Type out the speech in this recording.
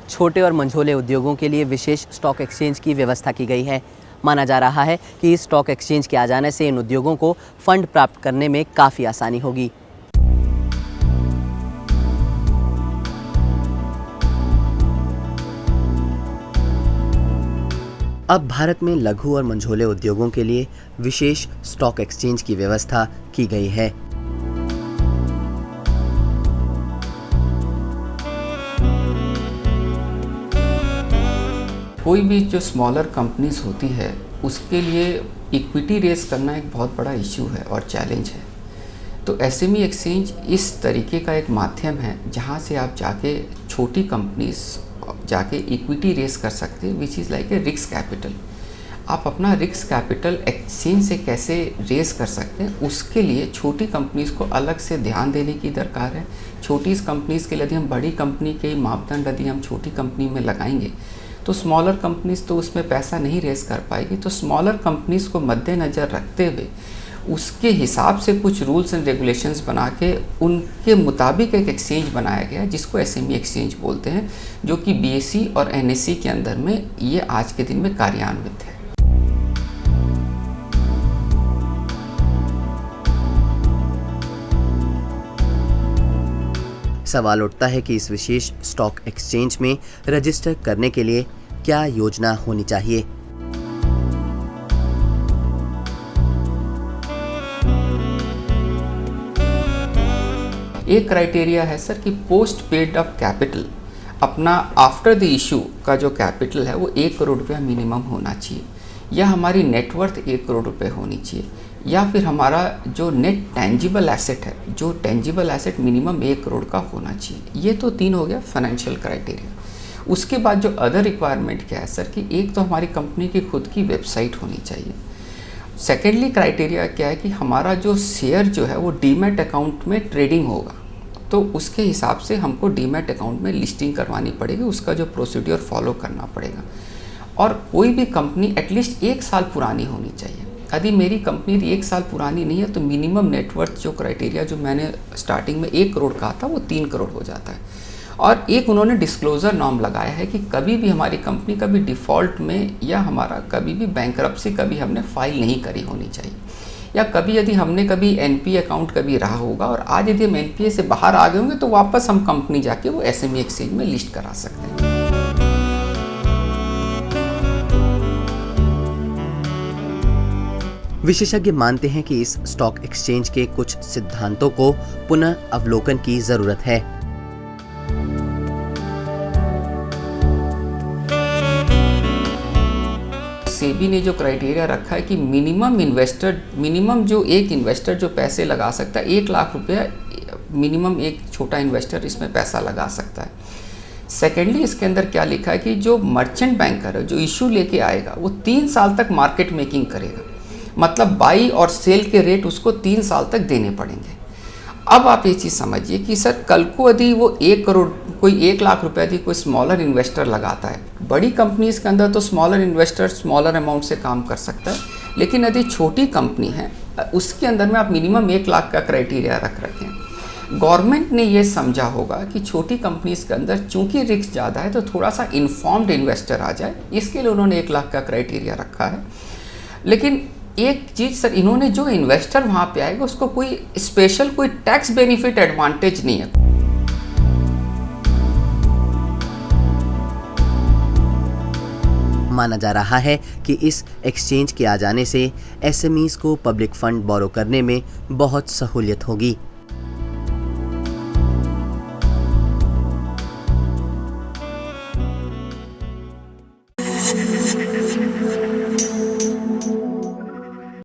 छोटे और मंझोले उद्योगों के लिए विशेष स्टॉक एक्सचेंज की व्यवस्था की गई है। माना जा रहा है कि इस स्टॉक एक्सचेंज के आ जाने से इन उद्योगों को फंड प्राप्त करने में काफ़ी आसानी होगी। अब भारत में लघु और मंझोले उद्योगों के लिए विशेष स्टॉक एक्सचेंज की व्यवस्था की गई है। कोई भी जो स्मॉलर कंपनीज होती है उसके लिए इक्विटी रेस करना एक बहुत बड़ा इशू है और चैलेंज है। तो एसएमई एक्सचेंज इस तरीके का एक माध्यम है जहां से आप जाके छोटी कंपनीज जाके इक्विटी रेस कर सकते हैं, which is like a risk capital. आप अपना रिस्क कैपिटल एक्सचेंज से कैसे रेस कर सकते हैं, उसके लिए छोटी कंपनीज़ को अलग से ध्यान देने की दरकार है। छोटी कंपनीज़ के लिए यदि हम बड़ी कंपनी के मापदंड यदि हम छोटी कंपनी में लगाएंगे तो स्मॉलर कंपनीज़ तो उसमें पैसा नहीं रेस कर पाएगी। तो स्मॉलर कंपनीज़ को मद्देनज़र रखते हुए उसके हिसाब से कुछ रूल्स एंड रेगुलेशंस बना के उनके मुताबिक एक एक्सचेंज बनाया गया है जिसको एसएमई एक्सचेंज बोलते हैं, जो कि बीएसई और एनएसई के अंदर में ये आज के दिन में कार्यान्वित है। सवाल उठता है कि इस विशेष स्टॉक एक्सचेंज में रजिस्टर करने के लिए क्या योजना होनी चाहिए। एक क्राइटेरिया है सर कि पोस्ट पेड अप कैपिटल अपना आफ्टर द इशू का जो कैपिटल है वो 1 करोड़ रुपया मिनिमम होना चाहिए, या हमारी नेटवर्थ 1 करोड़ रुपए होनी चाहिए, या फिर हमारा जो नेट टेंजिबल एसेट है, जो टेंजिबल एसेट मिनिमम 1 करोड़ का होना चाहिए। ये तो 3 हो गया फाइनेंशियल क्राइटेरिया। उसके बाद जो अदर रिक्वायरमेंट क्या है सर कि एक तो हमारी कंपनी की खुद की वेबसाइट होनी चाहिए। सेकेंडली क्राइटेरिया क्या है कि हमारा जो शेयर जो है वो डीमैट अकाउंट में ट्रेडिंग होगा, तो उसके हिसाब से हमको डीमैट अकाउंट में लिस्टिंग करवानी पड़ेगी, उसका जो प्रोसीड्योर फॉलो करना पड़ेगा। और कोई भी कंपनी एटलीस्ट 1 साल पुरानी होनी चाहिए। यदि मेरी कंपनी 1 साल पुरानी नहीं है तो मिनिमम नेटवर्थ जो क्राइटेरिया जो मैंने स्टार्टिंग में 1 करोड़ कहा था वो 3 करोड़ हो जाता है। और एक उन्होंने डिस्क्लोजर नॉर्म लगाया है कि कभी भी हमारी कंपनी कभी डिफ़ॉल्ट में या हमारा कभी भी बैंकरप्सी कभी हमने फाइल नहीं करी होनी चाहिए, या कभी यदि हमने कभी एनपीए अकाउंट कभी रहा होगा और आज यदि हम एनपीए से बाहर आ गए होंगे तो वापस हम कंपनी जाके वो एसएमई एक्सचेंज में लिस्ट करा सकते हैं। विशेषज्ञ मानते हैं कि इस स्टॉक एक्सचेंज के कुछ सिद्धांतों को पुनः अवलोकन की जरूरत है। सेबी ने जो क्राइटेरिया रखा है कि मिनिमम जो एक इन्वेस्टर जो पैसे लगा सकता है 1 लाख रुपया मिनिमम एक छोटा इन्वेस्टर इसमें पैसा लगा सकता है। सेकेंडली इसके अंदर क्या लिखा है कि जो मर्चेंट बैंकर है जो इशू लेके आएगा वो 3 साल तक मार्केट मेकिंग करेगा, मतलब बाई और सेल के रेट उसको 3 साल तक देने पड़ेंगे। अब आप ये चीज़ समझिए कि सर कल को यदि वो 1 करोड़ कोई 1 लाख रुपए यदि कोई स्मॉलर इन्वेस्टर लगाता है, बड़ी कंपनीज़ के अंदर तो स्मॉलर इन्वेस्टर स्मॉलर अमाउंट से काम कर सकता है, लेकिन यदि छोटी कंपनी है उसके अंदर में आप मिनिमम 1 लाख का क्राइटेरिया रख रखें। गवर्नमेंट ने ये समझा होगा कि छोटी कंपनीज़ के अंदर चूंकि रिस्क ज़्यादा है तो थोड़ा सा इन्फॉर्म्ड इन्वेस्टर आ जाए, इसके लिए उन्होंने 1 लाख का क्राइटेरिया रखा है। लेकिन एक चीज़ सर, इन्होंने जो इन्वेस्टर वहाँ पे आएगा उसको कोई स्पेशल कोई टैक्स बेनिफिट एडवांटेज नहीं है। माना जा रहा है कि इस एक्सचेंज के आ जाने से एसएमईज को पब्लिक फंड बोरो करने में बहुत सहूलियत होगी।